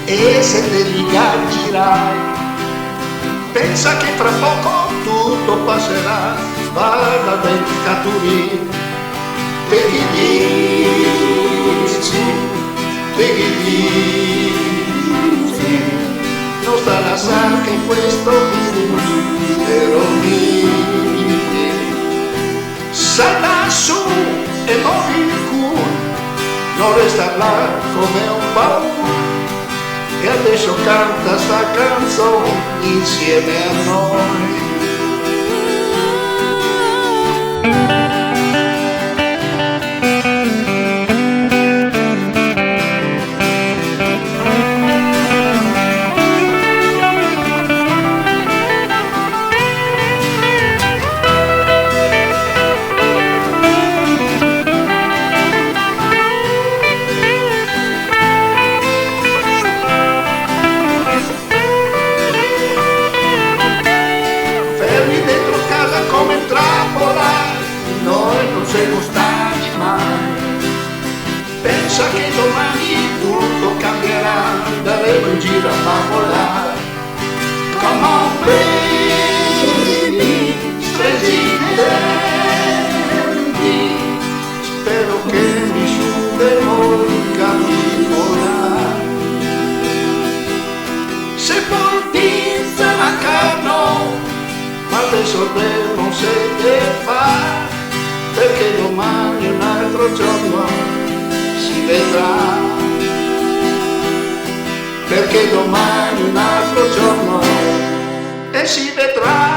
e se te li gaggirai. Pensa che tra poco tutto passerà, guarda ben Caturì. Te che dici, te che dici, non starà anche in questo mistero mio. Salta su e muovi il culo, non resta là come un baule, e adesso canta sta canzone insieme a noi. Siamo stati mai. Pensa che domani tutto cambierà, daremo in giro a favolare. Come on baby, stringi i denti, spero che nessuno capirà. Se portizza la carno, ma adesso non se ne fa, perché domani un altro giorno si vedrà, perché domani un altro giorno e si vedrà.